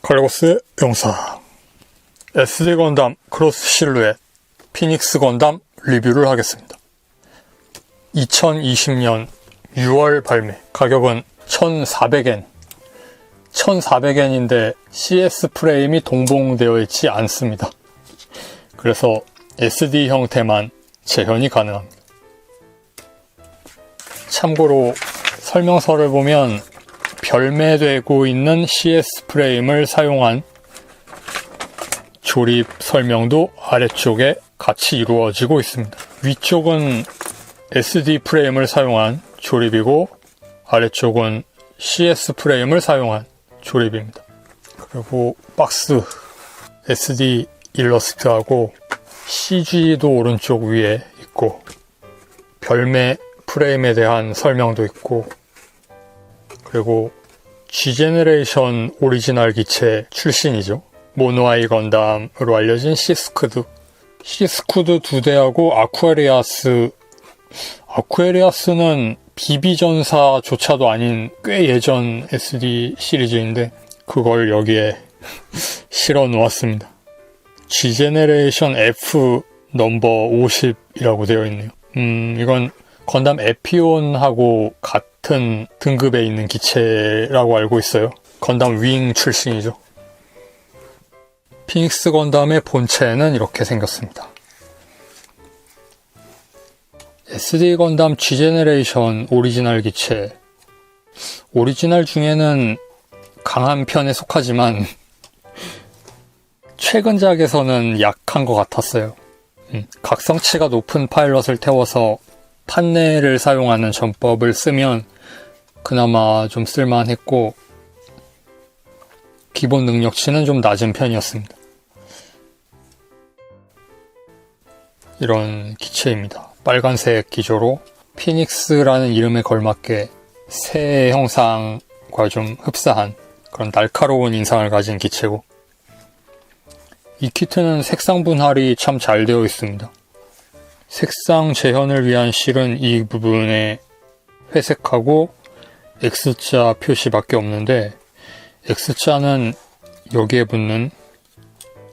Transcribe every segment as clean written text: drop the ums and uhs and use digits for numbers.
칼리고스의 영상 SD 건담 크로스 실루엣 피닉스 건담 리뷰를 하겠습니다. 2020년 6월 발매, 가격은 1,400엔 1,400엔인데 CS 프레임이 동봉되어 있지 않습니다. 그래서 SD 형태만 재현이 가능합니다. 참고로 설명서를 보면 별매되고 있는 CS 프레임을 사용한 조립 설명도 아래쪽에 같이 이루어지고 있습니다. 위쪽은 SD 프레임을 사용한 조립이고 아래쪽은 CS 프레임을 사용한 조립입니다. 그리고 박스 SD 일러스트하고 CG도 오른쪽 위에 있고 별매 프레임에 대한 설명도 있고, 그리고 G제너레이션 오리지널 기체 출신이죠. 모노아이 건담으로 알려진 시스쿠드 2대하고 아쿠에리아스는 BB전사조차도 아닌 꽤 예전 SD 시리즈인데 그걸 여기에 실어 놓았습니다. G제너레이션 F 넘버 50이라고 되어 있네요. 이건 건담 에피온하고 같은 등급에 있는 기체라고 알고 있어요. 건담 윙 출신이죠. 피닉스 건담의 본체는 이렇게 생겼습니다. SD 건담 G제너레이션 오리지널 기체, 오리지널 중에는 강한 편에 속하지만 최근작에서는 약한 것 같았어요. 각성치가 높은 파일럿을 태워서 판넬을 사용하는 전법을 쓰면 그나마 좀 쓸만했고, 기본 능력치는 좀 낮은 편이었습니다. 이런 기체입니다. 빨간색 기조로 피닉스라는 이름에 걸맞게 새 형상과 좀 흡사한 그런 날카로운 인상을 가진 기체고, 이 키트는 색상 분할이 참 잘 되어 있습니다. 색상 재현을 위한 실은 이 부분에 회색하고 X자 표시밖에 없는데, X자는 여기에 붙는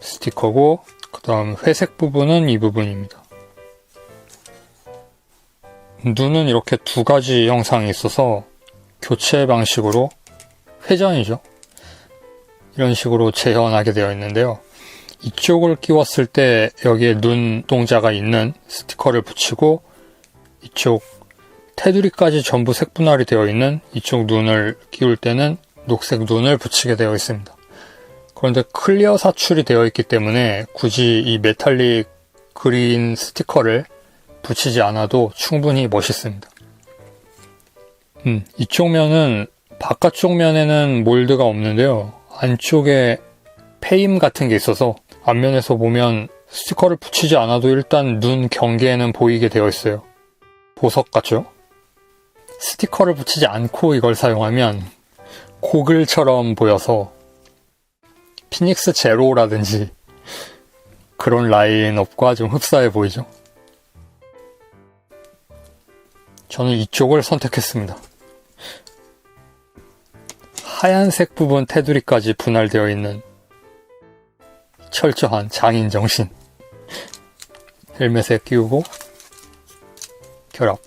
스티커고, 그 다음 회색 부분은 이 부분입니다. 눈은 이렇게 두 가지 형상이 있어서 교체 방식으로, 회전이죠, 이런 식으로 재현하게 되어 있는데요. 이쪽을 끼웠을 때 여기에 눈동자가 있는 스티커를 붙이고, 이쪽 테두리까지 전부 색분할이 되어 있는 이쪽 눈을 끼울 때는 녹색 눈을 붙이게 되어 있습니다. 그런데 클리어 사출이 되어 있기 때문에 굳이 이 메탈릭 그린 스티커를 붙이지 않아도 충분히 멋있습니다. 이쪽 면은, 바깥쪽 면에는 몰드가 없는데요. 안쪽에 페임 같은 게 있어서 앞면에서 보면 스티커를 붙이지 않아도 일단 눈 경계에는 보이게 되어 있어요. 보석 같죠? 스티커를 붙이지 않고 이걸 사용하면 고글처럼 보여서 피닉스 제로라든지 그런 라인업과 좀 흡사해 보이죠? 저는 이쪽을 선택했습니다. 하얀색 부분 테두리까지 분할되어 있는 철저한 장인 정신. 헬멧에 끼우고 결합.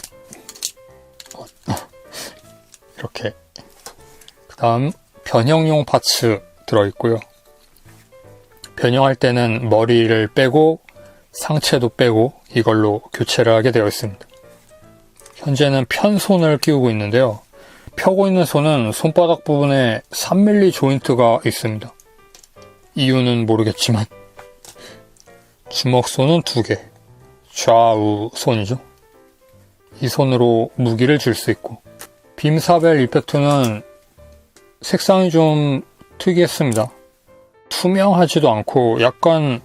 이렇게. 그 다음 변형용 파츠 들어있고요. 변형할 때는 머리를 빼고 상체도 빼고 이걸로 교체를 하게 되어 있습니다. 현재는 편손을 끼우고 있는데요. 펴고 있는 손은 손바닥 부분에 3mm 조인트가 있습니다. 이유는 모르겠지만 주먹손은 2개, 좌우 손이죠. 이 손으로 무기를 줄 수 있고, 빔사벨 이펙트는 색상이 좀 특이했습니다. 투명하지도 않고 약간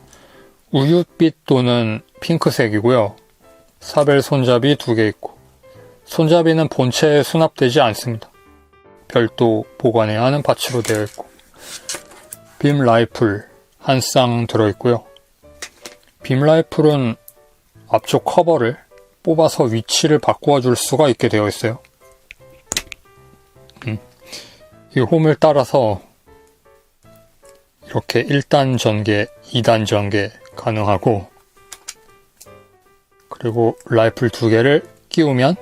우윳빛 또는 핑크색이고요. 사벨 손잡이 2개 있고, 손잡이는 본체에 수납되지 않습니다. 별도 보관해야 하는 파츠로 되어 있고, 빔 라이플 한 쌍 들어있고요. 빔 라이플은 앞쪽 커버를 뽑아서 위치를 바꾸어 줄 수가 있게 되어 있어요. 이 홈을 따라서 이렇게 1단 전개, 2단 전개 가능하고, 그리고 라이플 2개를 끼우면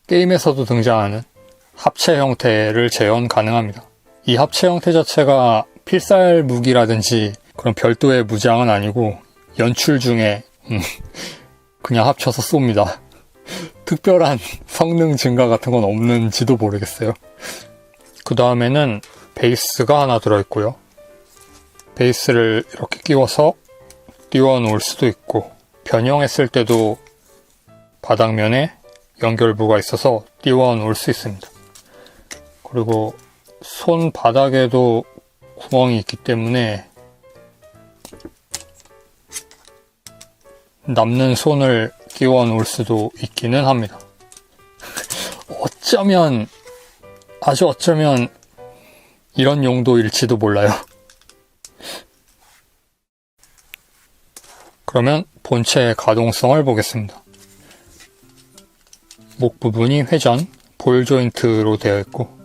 게임에서도 등장하는 합체 형태를 재현 가능합니다. 이 합체 형태 자체가 필살 무기라든지 그런 별도의 무장은 아니고 연출 중에 그냥 합쳐서 쏩니다. 특별한 성능 증가 같은 건 없는지도 모르겠어요. 그 다음에는 베이스가 하나 들어있고요. 베이스를 이렇게 끼워서 띄워 놓을 수도 있고, 변형했을 때도 바닥면에 연결부가 있어서 띄워 놓을 수 있습니다. 그리고 손바닥에도 구멍이 있기 때문에 남는 손을 끼워 놓을 수도 있기는 합니다. 아주 어쩌면 이런 용도일지도 몰라요. 그러면 본체의 가동성을 보겠습니다. 목 부분이 회전, 볼 조인트로 되어 있고,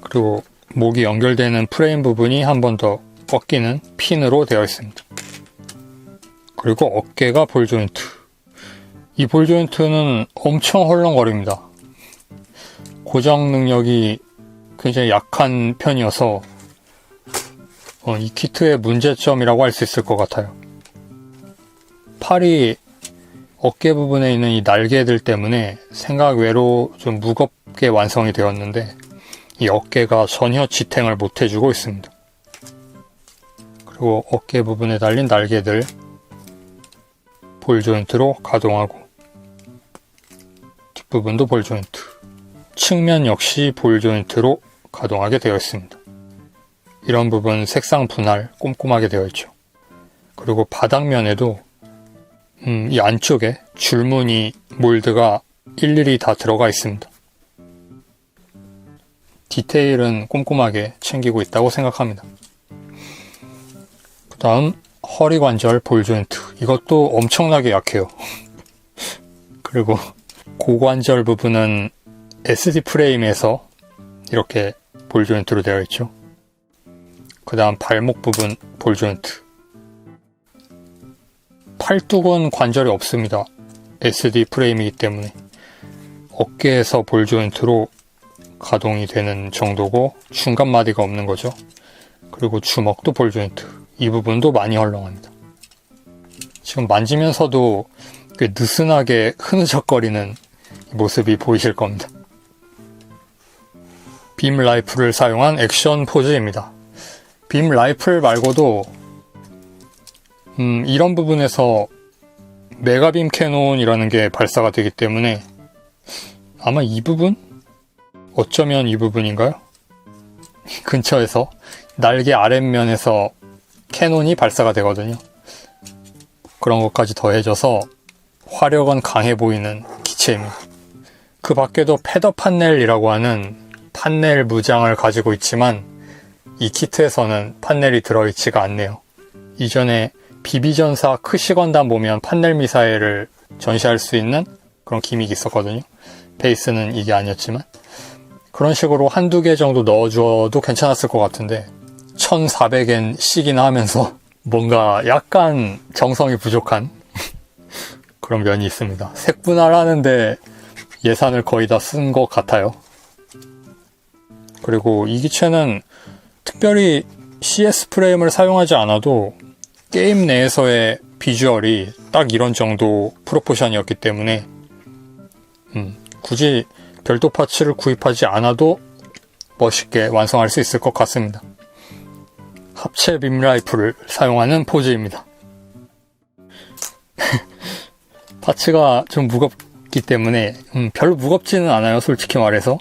그리고 목이 연결되는 프레임 부분이 한 번 더 꺾이는 핀으로 되어 있습니다. 그리고 어깨가 볼 조인트. 이 볼 조인트는 엄청 헐렁거립니다. 고정 능력이 굉장히 약한 편이어서 이 키트의 문제점이라고 할 수 있을 것 같아요. 팔이 어깨 부분에 있는 이 날개들 때문에 생각 외로 좀 무겁게 완성이 되었는데, 이 어깨가 전혀 지탱을 못 해주고 있습니다. 그리고 어깨 부분에 달린 날개들 볼 조인트로 가동하고, 뒷부분도 볼 조인트, 측면 역시 볼 조인트로 가동하게 되어 있습니다. 이런 부분 색상 분할 꼼꼼하게 되어 있죠. 그리고 바닥면에도 이 안쪽에 줄무늬 몰드가 일일이 다 들어가 있습니다. 디테일은 꼼꼼하게 챙기고 있다고 생각합니다. 그 다음 허리 관절 볼 조인트. 이것도 엄청나게 약해요. 그리고 고관절 부분은 SD 프레임에서 이렇게 볼 조인트로 되어 있죠. 그 다음 발목 부분 볼 조인트. 팔뚝은 관절이 없습니다. SD 프레임이기 때문에 어깨에서 볼 조인트로 가동이 되는 정도고, 중간 마디가 없는 거죠. 그리고 주먹도 볼 조인트. 이 부분도 많이 헐렁합니다. 지금 만지면서도 꽤 느슨하게 흐느적거리는 모습이 보이실 겁니다. 빔 라이플을 사용한 액션 포즈입니다. 빔 라이플 말고도 이런 부분에서 메가빔 캐논이라는 게 발사가 되기 때문에 아마 이 부분? 어쩌면 이 부분인가요? 근처에서 날개 아랫면에서 캐논이 발사가 되거든요. 그런 것까지 더해져서 화력은 강해 보이는 기체입니다. 그 밖에도 패더 판넬이라고 하는 판넬 무장을 가지고 있지만 이 키트에서는 판넬이 들어있지가 않네요. 이전에 비비전사 크시건담 보면 판넬 미사일을 전시할 수 있는 그런 기믹이 있었거든요. 베이스는 이게 아니었지만 그런 식으로 한두 개 정도 넣어줘도 괜찮았을 것 같은데 1400엔씩이나 하면서 뭔가 약간 정성이 부족한 그런 면이 있습니다. 색분할하는데 예산을 거의 다 쓴 것 같아요. 그리고 이 기체는 특별히 CS 프레임을 사용하지 않아도 게임 내에서의 비주얼이 딱 이런 정도 프로포션이었기 때문에 굳이 별도 파츠를 구입하지 않아도 멋있게 완성할 수 있을 것 같습니다. 합체 빔 라이플을 사용하는 포즈입니다. 파츠가 좀 무겁기 때문에 별로 무겁지는 않아요, 솔직히 말해서.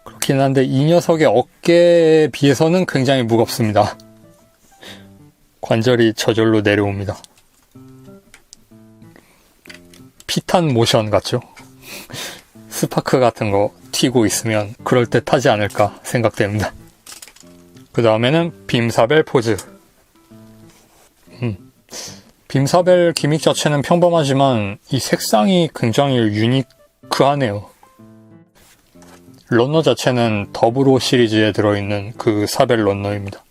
그렇긴 한데 이 녀석의 어깨에 비해서는 굉장히 무겁습니다. 관절이 저절로 내려옵니다. 피탄 모션 같죠? 스파크 같은 거 튀고 있으면 그럴듯하지 않을까 생각됩니다. 그 다음에는 빔사벨 포즈. 빔사벨 기믹 자체는 평범하지만 이 색상이 굉장히 유니크하네요. 러너 자체는 더블오 시리즈에 들어있는 그 사벨 러너입니다.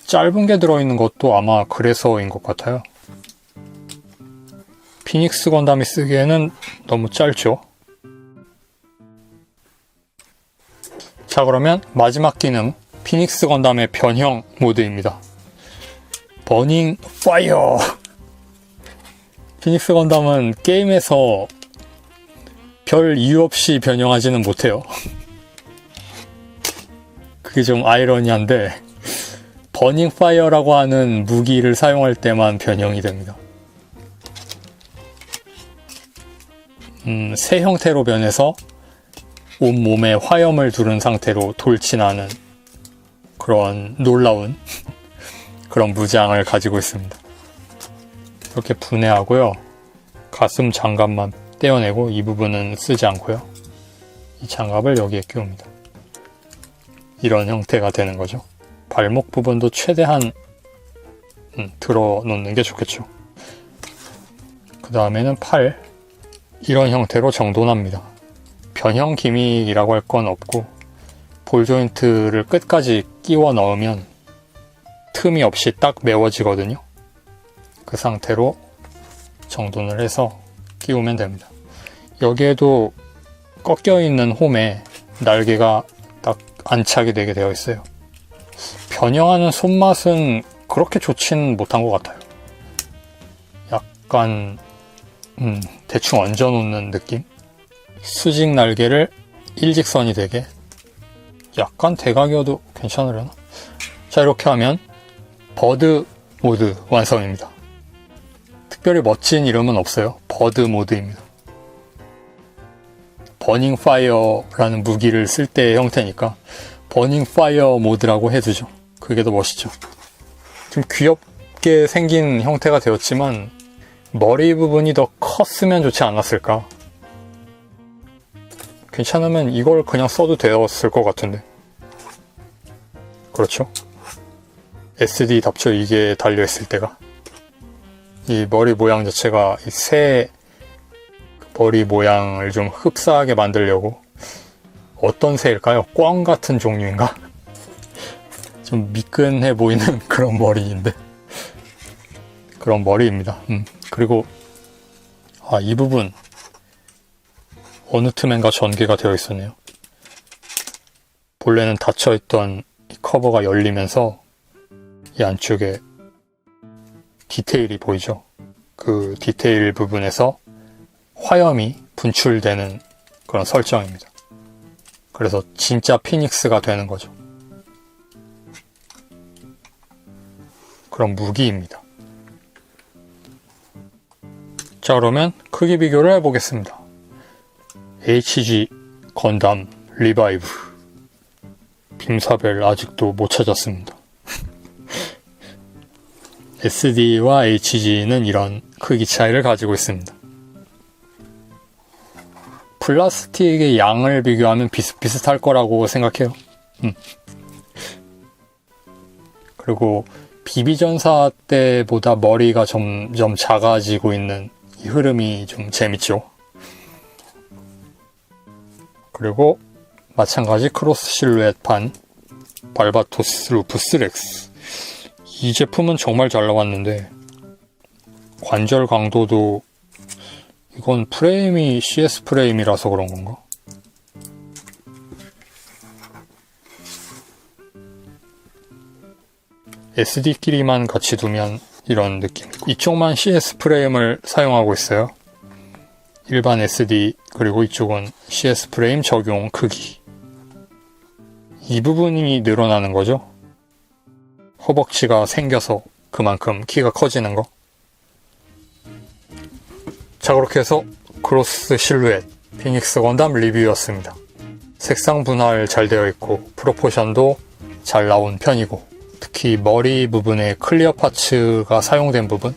짧은 게 들어있는 것도 아마 그래서인 것 같아요. 피닉스 건담이 쓰기에는 너무 짧죠. 자, 그러면 마지막 기능, 피닉스 건담의 변형 모드입니다. 버닝 파이어! 피닉스 건담은 게임에서 별 이유 없이 변형하지는 못해요. 그게 좀 아이러니한데, 버닝 파이어라고 하는 무기를 사용할 때만 변형이 됩니다. 새 형태로 변해서 온몸에 화염을 두른 상태로 돌진하는 그런 놀라운 그런 무장을 가지고 있습니다. 이렇게 분해하고요. 가슴 장갑만 떼어내고 이 부분은 쓰지 않고요. 이 장갑을 여기에 끼웁니다. 이런 형태가 되는 거죠. 발목 부분도 최대한 들어 놓는 게 좋겠죠. 그 다음에는 팔, 이런 형태로 정돈합니다. 변형 기믹이라고 할 건 없고 볼 조인트를 끝까지 끼워 넣으면 틈이 없이 딱 메워지거든요. 그 상태로 정돈을 해서 끼우면 됩니다. 여기에도 꺾여 있는 홈에 날개가 딱 안착이 되게 되어 있어요. 변형하는 손맛은 그렇게 좋진 못한 것 같아요. 약간 대충 얹어놓는 느낌? 수직 날개를 일직선이 되게, 약간 대각이어도 괜찮으려나? 자, 이렇게 하면 버드 모드 완성입니다. 특별히 멋진 이름은 없어요. 버드 모드입니다. 버닝 파이어라는 무기를 쓸 때의 형태니까 버닝 파이어 모드라고 해두죠. 그게 더 멋있죠. 좀 귀엽게 생긴 형태가 되었지만 머리 부분이 더 컸으면 좋지 않았을까. 괜찮으면 이걸 그냥 써도 되었을 것 같은데. 그렇죠? SD답죠. 이게 달려있을 때가. 이 머리 모양 자체가 이 새 머리 모양을 좀 흡사하게 만들려고. 어떤 새일까요? 꿩 같은 종류인가? 좀 미끈해 보이는 그런 머리인데. 그런 머리입니다. 그리고 이 부분 어느 틈엔가 전개가 되어 있었네요. 본래는 닫혀있던 이 커버가 열리면서 이 안쪽에 디테일이 보이죠. 그 디테일 부분에서 화염이 분출되는 그런 설정입니다. 그래서 진짜 피닉스가 되는 거죠. 그런 무기입니다. 자, 그러면 크기 비교를 해보겠습니다. HG 건담 리바이브. 빔사벨 아직도 못 찾았습니다. SD와 HG는 이런 크기 차이를 가지고 있습니다. 플라스틱의 양을 비교하면 비슷비슷할 거라고 생각해요. 그리고 비비전사 때보다 머리가 점점 작아지고 있는 이 흐름이 좀 재밌죠. 그리고 마찬가지 크로스 실루엣판 발바토스 루푸스 렉스. 이 제품은 정말 잘 나왔는데 관절 강도도, 이건 프레임이 CS 프레임이라서 그런 건가? SD끼리만 같이 두면 이런 느낌. 이쪽만 CS 프레임을 사용하고 있어요. 일반 SD, 그리고 이쪽은 CS 프레임 적용 크기. 이 부분이 늘어나는 거죠. 허벅지가 생겨서 그만큼 키가 커지는 거. 자, 그렇게 해서 크로스 실루엣 피닉스 건담 리뷰였습니다. 색상 분할 잘 되어 있고 프로포션도 잘 나온 편이고, 특히 머리 부분에 클리어 파츠가 사용된 부분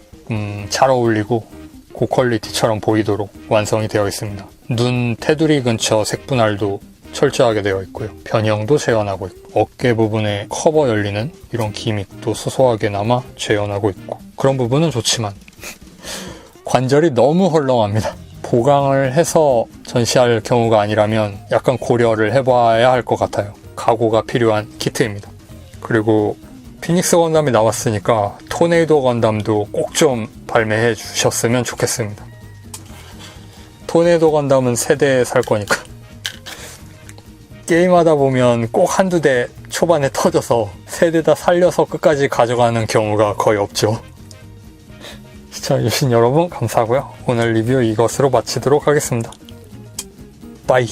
잘 어울리고 고퀄리티처럼 보이도록 완성이 되어 있습니다. 눈 테두리 근처 색 분할도 철저하게 되어 있고요. 변형도 재현하고 있고, 어깨 부분에 커버 열리는 이런 기믹도 소소하게나마 재현하고 있고, 그런 부분은 좋지만 관절이 너무 헐렁합니다. 보강을 해서 전시할 경우가 아니라면 약간 고려를 해봐야 할 것 같아요. 각오가 필요한 키트입니다. 그리고 피닉스 건담이 나왔으니까 토네이도 건담도 꼭 좀 발매해 주셨으면 좋겠습니다. 토네이도 건담은 3대 살 거니까. 게임하다 보면 꼭 한두 대 초반에 터져서 3대 다 살려서 끝까지 가져가는 경우가 거의 없죠. 시청해주신 여러분 감사하고요. 오늘 리뷰 이것으로 마치도록 하겠습니다. 바이.